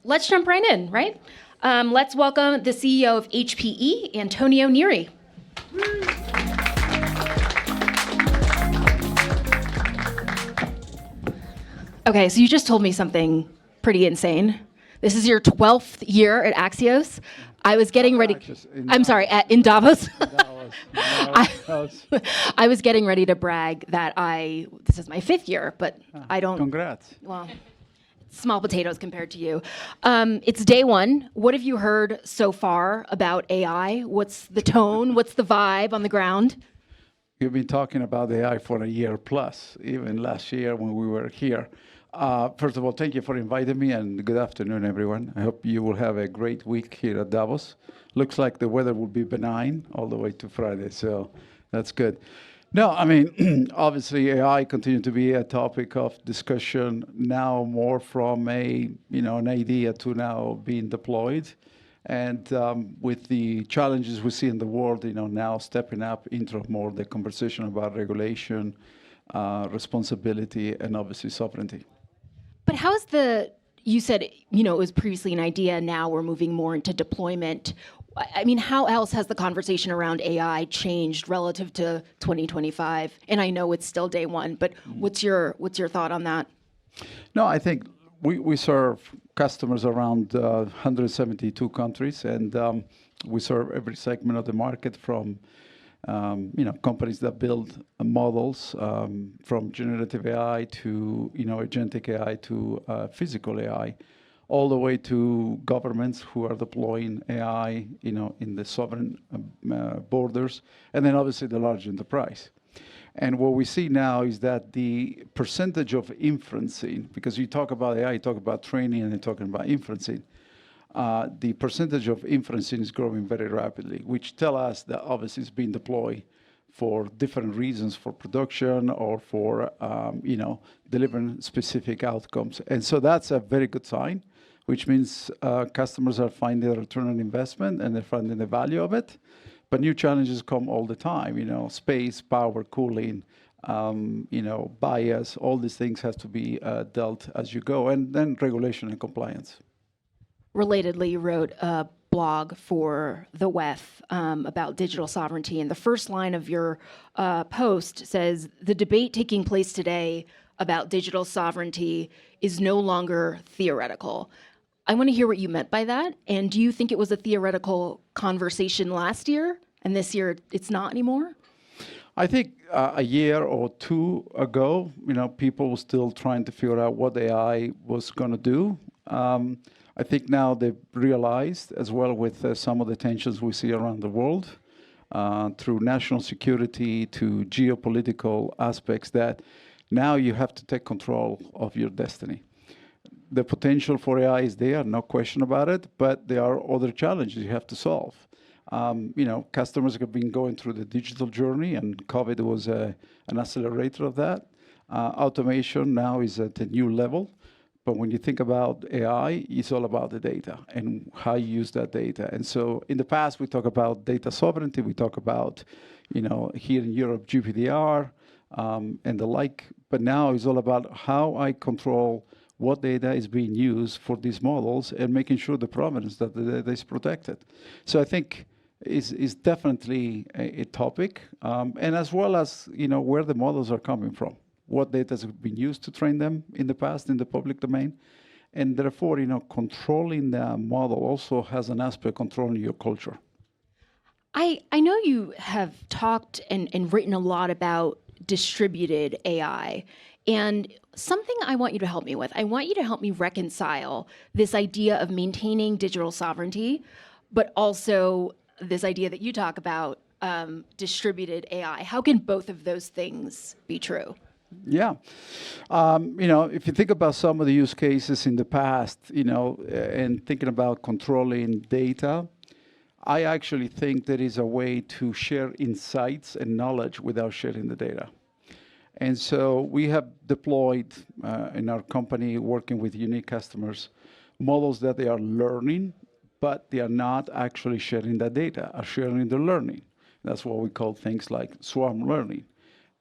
let's jump right in, right? Let's welcome the CEO of HPE, Antonio Neri. Okay, so you just told me something pretty insane. This is your 12th year at Axios. I was getting ready. I'm sorry, in Davos. I was getting ready to brag that this is my 5th year, but I don't. Congrats. Well, small potatoes compared to you. It's day one. What have you heard so far about AI? What's the tone? What's the vibe on the ground? You've been talking about AI for a year plus, even last year when we were here. First of all, thank you for inviting me, and good afternoon, everyone. I hope you will have a great week here at Davos. Looks like the weather will be benign all the way to Friday, so that's good. No, I mean, obviously AI continues to be a topic of discussion now, more from an idea to now being deployed. And with the challenges we see in the world, now stepping up into more the conversation about regulation, responsibility, and obviously sovereignty. But how is you said, it was previously an idea, now we're moving more into deployment. I mean, how else has the conversation around AI changed relative to 2025? And I know it's still day one, but what's your thought on that? No, I think we serve customers around 172 countries, and we serve every segment of the market from companies that build models from generative AI to agentic AI to physical AI, all the way to governments who are deploying AI in the sovereign borders, and then obviously the large enterprise. And what we see now is that the percentage of inferencing, because you talk about AI, you talk about training, and you're talking about inferencing, the percentage of inferencing is growing very rapidly, which tell us that obviously it's being deployed for different reasons, for production or for delivering specific outcomes. And so that's a very good sign, which means customers are finding a return on investment and they're finding the value of it. But new challenges come all the time, space, power, cooling, bias, all these things have to be dealt as you go, and then regulation and compliance. Relatedly, you wrote a blog for the WEF about digital sovereignty, and the first line of your post says, "The debate taking place today about digital sovereignty is no longer theoretical." I want to hear what you meant by that, and do you think it was a theoretical conversation last year, and this year it's not anymore? I think a year or two ago, people were still trying to figure out what AI was going to do. I think now they've realized, as well with some of the tensions we see around the world, through national security to geopolitical aspects, that now you have to take control of your destiny. The potential for AI is there, no question about it, but there are other challenges you have to solve. Customers have been going through the digital journey, and COVID was an accelerator of that. Automation now is at a new level. But when you think about AI, it's all about the data and how you use that data. And so in the past, we talk about data sovereignty. We talk about, here in Europe, GDPR and the like. But now it's all about how I control what data is being used for these models and making sure the provenance that the data is protected. So I think is definitely a topic, and as well as where the models are coming from. What data has been used to train them in the past in the public domain. And therefore, controlling the model also has an aspect of controlling your culture. I know you have talked and written a lot about distributed AI. And something I want you to help me with, I want you to help me reconcile this idea of maintaining digital sovereignty, but also this idea that you talk about, distributed AI. How can both of those things be true? Yeah. If you think about some of the use cases in the past, and thinking about controlling data, I actually think there is a way to share insights and knowledge without sharing the data. And so we have deployed in our company, working with unique customers, models that they are learning, but they are not actually sharing that data, are sharing the learning. That's what we call things like swarm learning.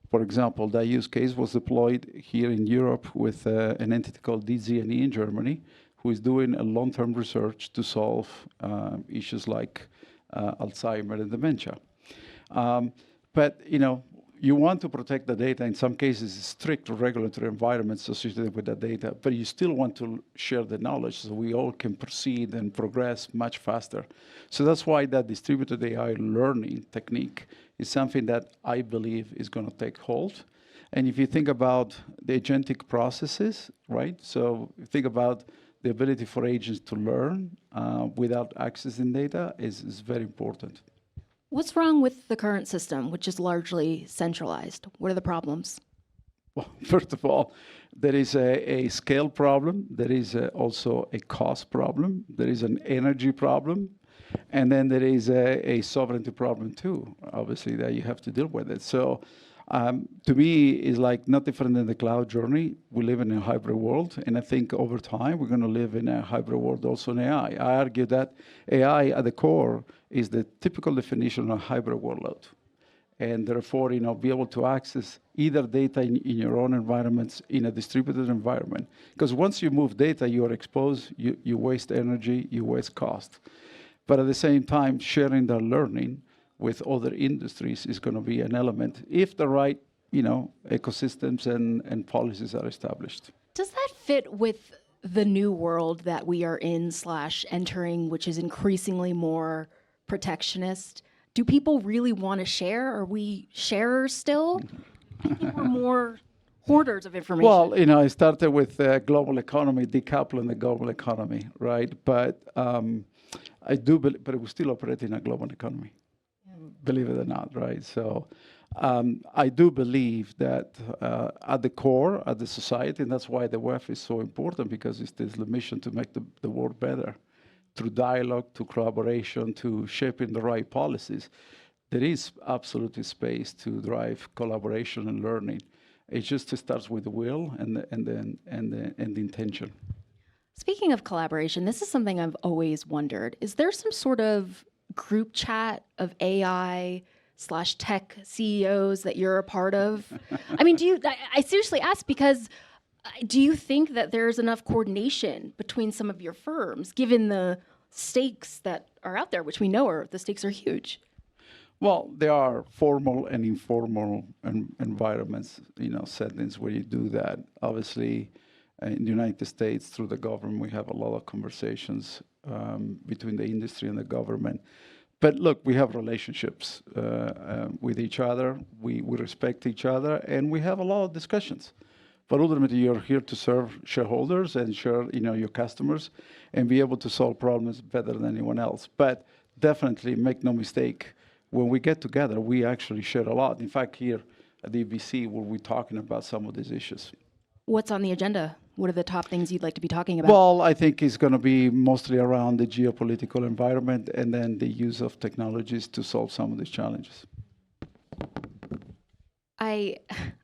For example, that use case was deployed here in Europe with an entity called DZNE in Germany, who is doing a long-term research to solve issues like Alzheimer and dementia. But you want to protect the data. In some cases, strict regulatory environments associated with that data, but you still want to share the knowledge so we all can proceed and progress much faster. So that's why that distributed AI learning technique is something that I believe is going to take hold. And if you think about the agentic processes, right? So think about the ability for agents to learn without accessing data is very important. What's wrong with the current system, which is largely centralized? What are the problems? Well, first of all, there is a scale problem. There is also a cost problem. There is an energy problem. And then there is a sovereignty problem too, obviously, that you have to deal with it. So to me, it's like not different than the cloud journey. We live in a hybrid world. And I think over time, we're going to live in a hybrid world also in AI. I argue that AI at the core is the typical definition of a hybrid workload. And therefore, be able to access either data in your own environments, in a distributed environment. Because once you move data, you are exposed, you waste energy, you waste cost. But at the same time, sharing that learning with other industries is going to be an element if the right, ecosystems and policies are established. Does that fit with the new world that we are in / entering, which is increasingly more protectionist? Do people really want to share? Are we sharers still? I think we're more hoarders of information. Well, I started with global economy, decoupling the global economy, right? But I do believe, but we still operate in a global economy, believe it or not, right? So I do believe that at the core, at the society, and that's why the WEF is so important, because it's the mission to make the world better through dialogue, to collaboration, to shaping the right policies. There is absolutely space to drive collaboration and learning. It just starts with the will and the intention. Speaking of collaboration, this is something I've always wondered. Is there some sort of group chat of AI / tech CEOs that you're a part of? I mean, I seriously ask, because do you think that there's enough coordination between some of your firms, given the stakes that are out there, which we know the stakes are huge? Well, there are formal and informal environments, settings where you do that. Obviously, in the United States, through the government, we have a lot of conversations between the industry and the government. But look, we have relationships with each other. We respect each other, and we have a lot of discussions. But ultimately, you're here to serve shareholders and share, your customers, and be able to solve problems better than anyone else. But definitely, make no mistake, when we get together, we actually share a lot. In fact, here at the EBC, we'll be talking about some of these issues. What's on the agenda? What are the top things you'd like to be talking about? Well, I think it's going to be mostly around the geopolitical environment and then the use of technologies to solve some of these challenges.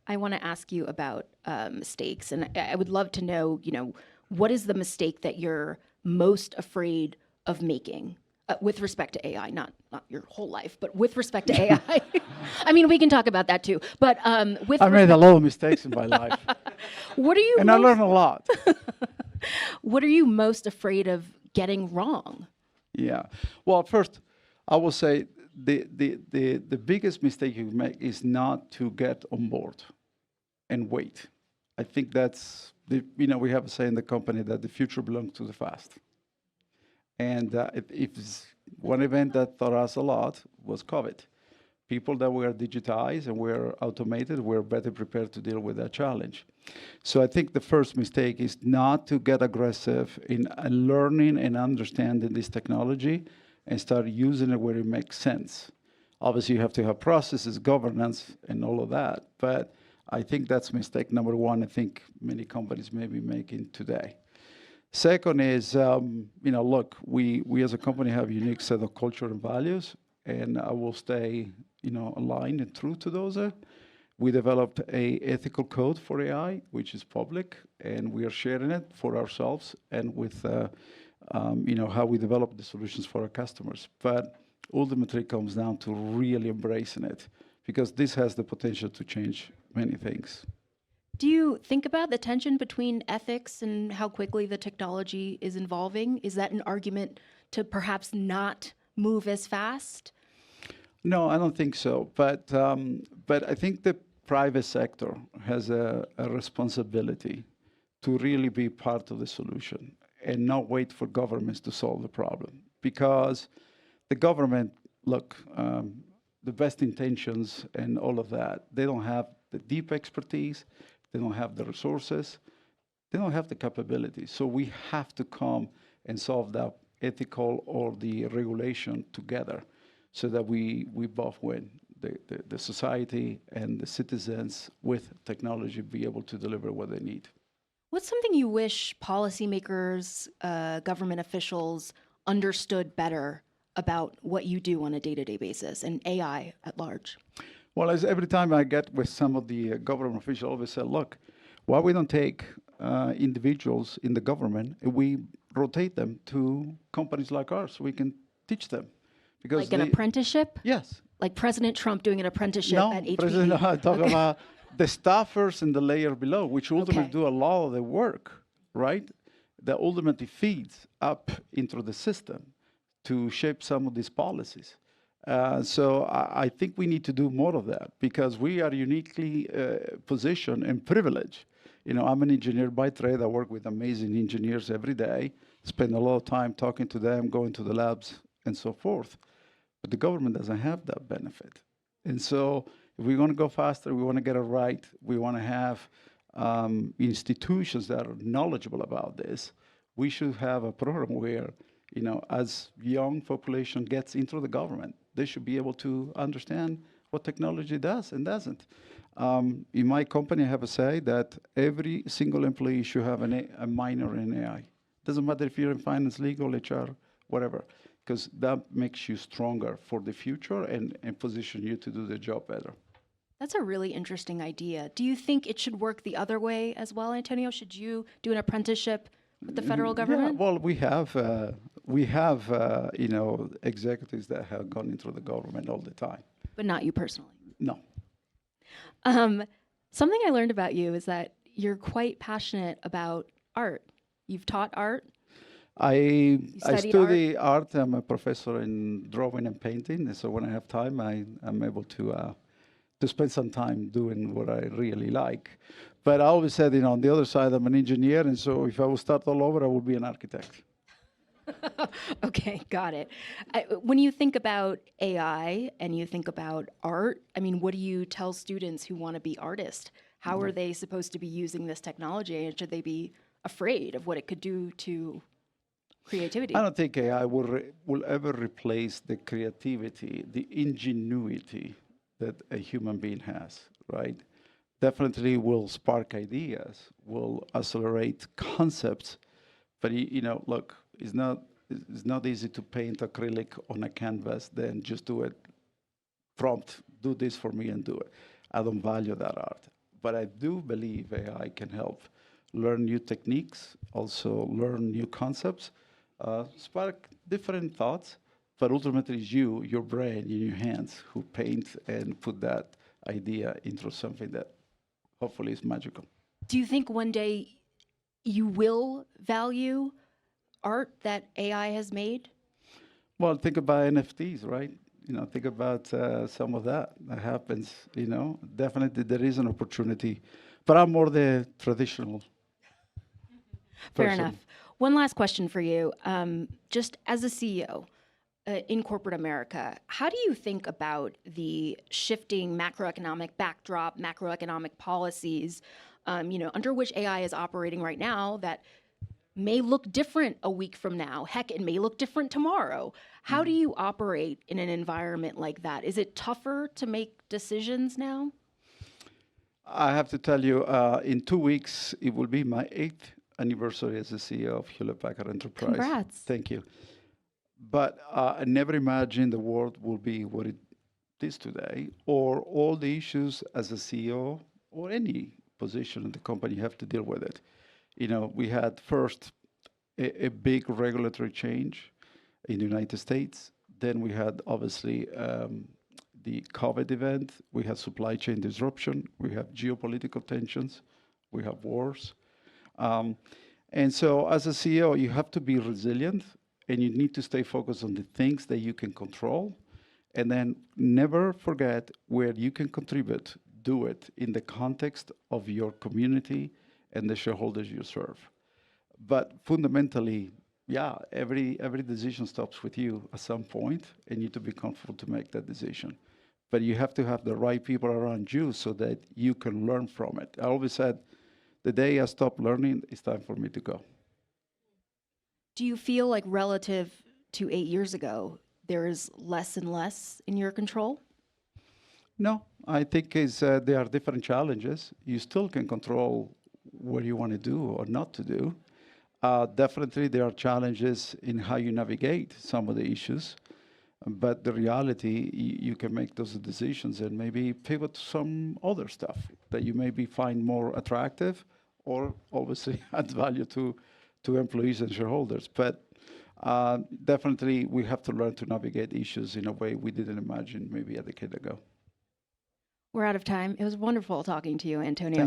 I want to ask you about mistakes, and I would love to know, what is the mistake that you're most afraid of making with respect to AI? Not your whole life, but with respect to AI. I mean, we can talk about that too. But I made a lot of mistakes in my life. What are you? And I learned a lot. What are you most afraid of getting wrong? Yeah. Well, first, I will say the biggest mistake you make is not to get on board and wait. I think that's we have a saying in the company that the future belongs to the fast. And if one event that taught us a lot was COVID. People that were digitized and were automated were better prepared to deal with that challenge. So I think the first mistake is not to get aggressive in learning and understanding this technology and start using it where it makes sense. Obviously, you have to have processes, governance, and all of that. But I think that's mistake number one. I think many companies may be making today. Second is, look, we as a company have a unique set of culture and values, and I will stay, aligned and true to those. We developed a ethical code for AI, which is public, and we are sharing it for ourselves and with, how we develop the solutions for our customers. But ultimately, it comes down to really embracing it, because this has the potential to change many things. Do you think about the tension between ethics and how quickly the technology is evolving? Is that an argument to perhaps not move as fast? No, I don't think so. But I think the private sector has a responsibility to really be part of the solution and not wait for governments to solve the problem. Because the government, look, the best intentions and all of that, they don't have the deep expertise, they don't have the resources, they don't have the capabilities. So we have to come and solve that ethical or the regulation together so that we both win. The society and the citizens with technology be able to deliver what they need. What's something you wish policymakers, government officials understood better about what you do on a day-to-day basis and AI at large? Well, as every time I get with some of the government officials, I always say, look, why we don't take individuals in the government and we rotate them to companies like ours so we can teach them. Because Like an apprenticeship? Yes. Like President Trump doing an apprenticeship No, at HPE? President, I talk about the staffers in the layer below, which ultimately Okay. do a lot of the work, right? That ultimately feeds up into the system to shape some of these policies. So I think we need to do more of that because we are uniquely positioned and privileged. You know, I'm an engineer by trade. I work with amazing engineers every day, spend a lot of time talking to them, going to the labs, and so forth. But the government doesn't have that benefit. And so if we want to go faster, we want to get it right, we want to have institutions that are knowledgeable about this, we should have a program where, you know, as young population gets into the government, they should be able to understand what technology does and doesn't. In my company, I have a say that every single employee should have a minor in AI. Doesn't matter if you're in finance, legal, HR, whatever, because that makes you stronger for the future and position you to do the job better. That's a really interesting idea. Do you think it should work the other way as well, Antonio? Should you do an apprenticeship with the federal government? Yeah, well, we have you know, executives that have gone into the government all the time. But not you personally. No. Something I learned about you is that you're quite passionate about art. You've taught art. I studied study art. I'm a professor in drawing and painting, and so when I have time, I'm able to spend some time doing what I really like. But I always said, you know, on the other side, I'm an engineer, and so if I would start all over, I would be an architect. Okay, got it. When you think about AI and you think about art, I mean, what do you tell students who want to be artists? How are they supposed to be using this technology, and should they be afraid of what it could do to creativity? I don't think AI will ever replace the creativity, the ingenuity that a human being has, right? Definitely will spark ideas, will accelerate concepts, but you know, look, it's not easy to paint acrylic on a canvas, then just do it, prompt, do this for me and do it. I don't value that art. But I do believe AI can help learn new techniques, also learn new concepts, spark different thoughts, but ultimately it's you, your brain, in your hands, who paint and put that idea into something that hopefully is magical. Do you think one day you will value art that AI has made? Well, think about NFTs, right? You know, think about some of that happens. You know, definitely there is an opportunity, but I'm more the traditional Fair person. enough. One last question for you. Just as a CEO in corporate America, how do you think about the shifting macroeconomic backdrop, macroeconomic policies, under which AI is operating right now that may look different a week from now? Heck, it may look different tomorrow. How do you operate in an environment like that? Is it tougher to make decisions now? I have to tell you, in 2 weeks, it will be my 8th anniversary as the CEO of Hewlett Packard Enterprise. Congrats. Thank you. But I never imagined the world will be what it is today, or all the issues as a CEO or any position in the company you have to deal with it. You know, we had first a big regulatory change in the United States. Then we had obviously the COVID event. We had supply chain disruption. We have geopolitical tensions we have wars. And so as a CEO, you have to be resilient, and you need to stay focused on the things that you can control, and then never forget where you can contribute, do it in the context of your community and the shareholders you serve. But fundamentally, yeah, every decision stops with you at some point, and you need to be comfortable to make that decision. But you have to have the right people around you so that you can learn from it. I always said, the day I stop learning, it's time for me to go. Do you feel like relative to 8 years ago, there is less and less in your control? No, I think there are different challenges. You still can control what you want to do or not to do. Definitely, there are challenges in how you navigate some of the issues. But the reality, you can make those decisions and maybe pivot to some other stuff that you maybe find more attractive or obviously add value to employees and shareholders. But definitely, we have to learn to navigate issues in a way we didn't imagine maybe a decade ago. We're out of time. It was wonderful talking to you, Antonio.